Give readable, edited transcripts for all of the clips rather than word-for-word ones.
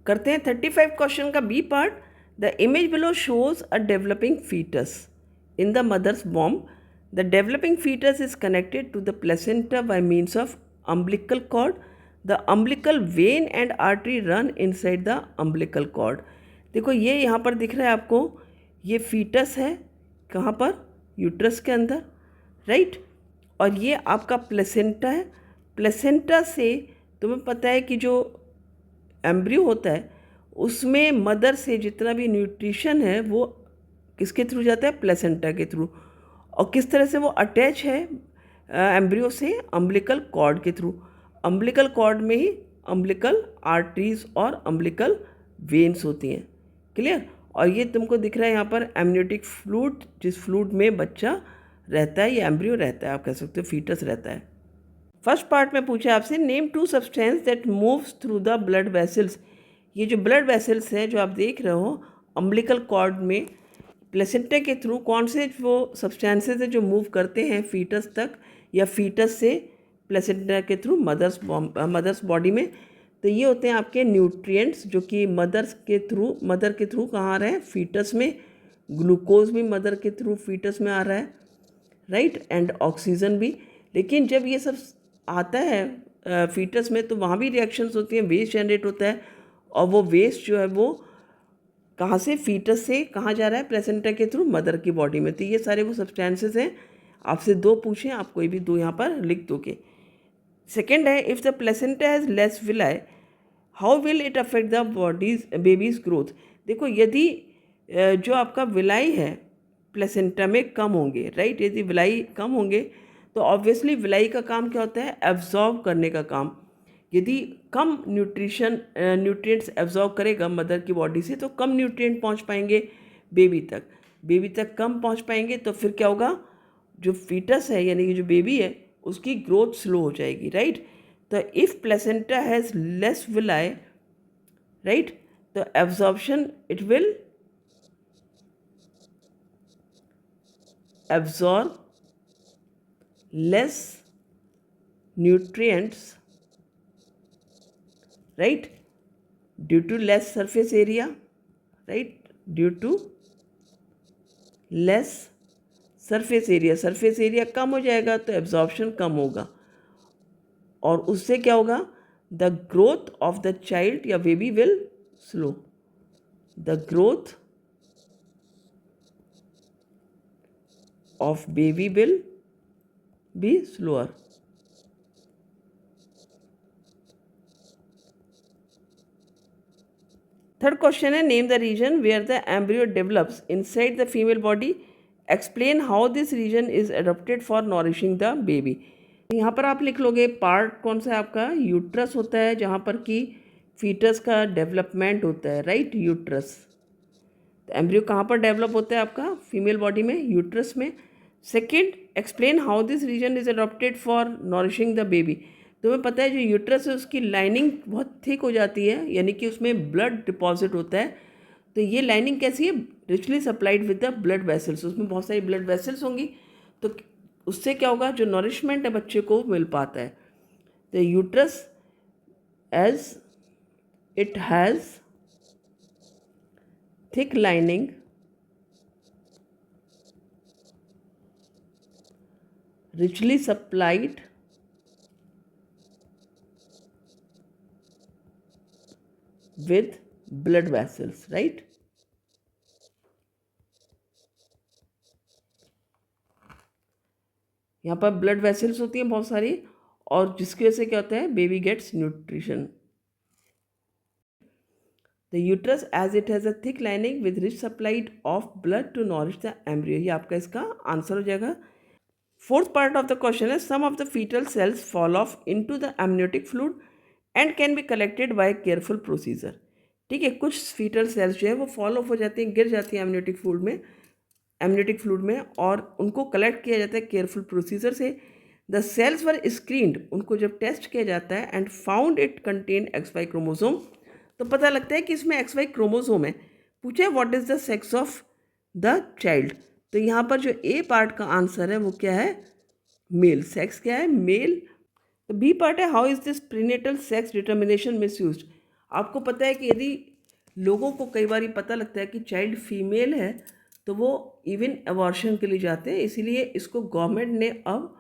करते हैं 35 क्वेश्चन का B part. The image below shows a developing fetus in the mother's womb. The developing fetus is connected to the placenta by means of umbilical cord. The umbilical vein and artery run inside the umbilical cord. देखो ये यहाँ पर दिख रहा है आपको, ये foetus है कहाँ पर, यूट्रस के अंदर, राइट। और ये आपका प्लेसेंटा है। प्लेसेंटा से तुम्हें पता है कि जो एम्ब्रियो होता है उसमें मदर से जितना भी न्यूट्रिशन है वो किसके थ्रू जाता है, प्लेसेंटा के थ्रू। और किस तरह से वो अटैच है एम्ब्रियो से, अम्बिलिकल कॉर्ड के थ्रू। अम्बिलिकल कॉर्ड में ही अम्बिलिकल आर्टरीज और अम्बिलिकल वेन्स होती हैं, क्लियर। और ये तुमको दिख रहा है यहाँ पर एमनियोटिक फ्लूइड, जिस फ्लूइड में बच्चा रहता है या एम्ब्रियो रहता है, आप कह सकते हो फीटस रहता है। फर्स्ट पार्ट में पूछा आपसे, name two substance that moves through the blood vessels. ये जो ब्लड वेसल्स है जो आप देख रहे हो अम्बिलिकल कॉर्ड में प्लेसेंटा के थ्रू, कौन से वो सब्सटेंसेस है जो मूव करते हैं फीटस तक या फीटस से प्लेसेंटा के थ्रू मदर्स बॉडी में। तो ये होते हैं आपके न्यूट्रिएंट्स जो कि मदर के थ्रू कहाँ आ रहे हैं, फीटस में। ग्लूकोज भी मदर के थ्रू फीटस में आ रहा है, राइट, एंड ऑक्सीजन भी। लेकिन जब ये सब आता है फीटस में तो वहाँ भी रिएक्शंस होती हैं, वेस्ट जनरेट होता है। और वो वेस्ट जो है वो कहाँ से, फीटस से कहाँ जा रहा है, प्लेसेंटा के थ्रू मदर की बॉडी में। तो ये सारे वो सब्सटेंसेस हैं। आपसे दो पूछें, आप कोई भी दो यहाँ पर लिख दोगे। सेकेंड है, if the placenta has less villi how will it affect the babies growth. देखो यदि जो आपका विलाई है प्लेसेंटा में कम होंगे, राइट, यदि विलाई कम होंगे तो ऑब्वियसली विलाई का काम क्या होता है, एब्जॉर्ब करने का काम। यदि कम न्यूट्रिएंट्स एब्जॉर्ब करेगा मदर की बॉडी से तो कम न्यूट्रिएंट पहुंच पाएंगे बेबी तक कम पहुंच पाएंगे। तो फिर क्या होगा, जो फीटस है यानी कि जो बेबी है उसकी ग्रोथ स्लो हो जाएगी, राइट। तो if placenta has less villi, right, तो absorption it will absorb less nutrients, right, due to less surface area, right, due to less surface area कम हो जाएगा तो एब्जॉर्प्शन कम होगा। और उससे क्या होगा, the growth of the child या baby will slow, the growth of baby will be slower. Third question है, name the region where the embryo develops inside the female body. Explain how this region is adapted for nourishing the baby. यहाँ पर आप लिख लोगे part कौन सा है आपका, यूट्रस होता है जहाँ पर कि फीटस का डेवलपमेंट होता है, राइट, यूट्रस। तो एम्ब्रियो कहाँ पर डेवलप होता है आपका फीमेल बॉडी में, यूट्रस में। Second, explain how this region is adopted for nourishing the baby. तुम्हें पता है जो यूट्रस है उसकी लाइनिंग बहुत थिक हो जाती है, यानी कि उसमें ब्लड डिपॉजिट होता है। तो ये लाइनिंग कैसी है, richly supplied with the blood vessels, उसमें बहुत सारी ब्लड वेसल्स होंगी। तो उससे क्या होगा, जो नॉरिशमेंट है बच्चे को मिल पाता है। The uterus as it has thick lining richly supplied with blood vessels, right। यहाँ पर ब्लड वेसल्स होती हैं बहुत सारी, और जिसकी वजह से क्या होता है, baby gets nutrition. The uterus as it has a thick lining with rich supplied of blood to nourish the embryo, ये आपका इसका आंसर हो जाएगा। Fourth part of the question है, some of the fetal cells fall off into the amniotic fluid and can be collected by careful procedure. ठीक है, कुछ fetal sales जो है वो फॉल ऑफ हो जाती हैं, गिर जाती हैं एमनियोटिक फ्लूइड में, और उनको कलेक्ट किया जाता है केयरफुल प्रोसीजर से। द सेल्स वर स्क्रीन्ड, उनको जब टेस्ट किया जाता है, and found it contain XY chromosome, तो पता लगता है कि इसमें XY क्रोमोसोम है। पूछे what is the sex of the child, तो यहाँ पर जो ए पार्ट का आंसर है वो क्या है, मेल। सेक्स क्या है, मेल। तो बी पार्ट है, how is this prenatal sex determination misused. आपको पता है कि यदि लोगों को कई बार पता लगता है कि चाइल्ड फीमेल है तो वो इवन अबॉर्शन के लिए जाते हैं। इसीलिए इसको गवर्नमेंट ने अब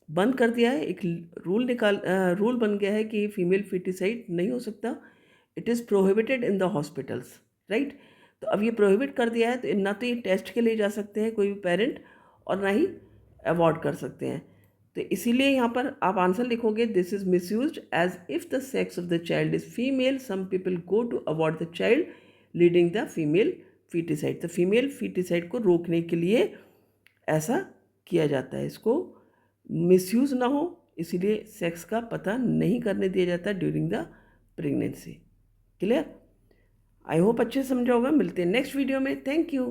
बंद कर दिया है। एक रूल बन गया है कि फीमेल फिटिसाइड नहीं हो सकता। It is prohibited in the hospitals, right. तो अब ये प्रोहिबिट कर दिया है तो ना तो ये टेस्ट के लिए जा सकते हैं कोई भी पेरेंट और ना ही अवॉर्ड कर सकते हैं। तो इसीलिए यहाँ पर आप आंसर लिखोगे, this is misused as if the sex of the child is female, some people go to award the child leading the female feticide. तो फीमेल फीटिसाइड को रोकने के लिए ऐसा किया जाता है, इसको मिसयूज़ ना हो इसीलिए सेक्स का पता नहीं करने दिया जाता during the pregnancy. Clear? I hope अच्छे से समझा होगा। मिलते हैं नेक्स्ट वीडियो में। Thank you.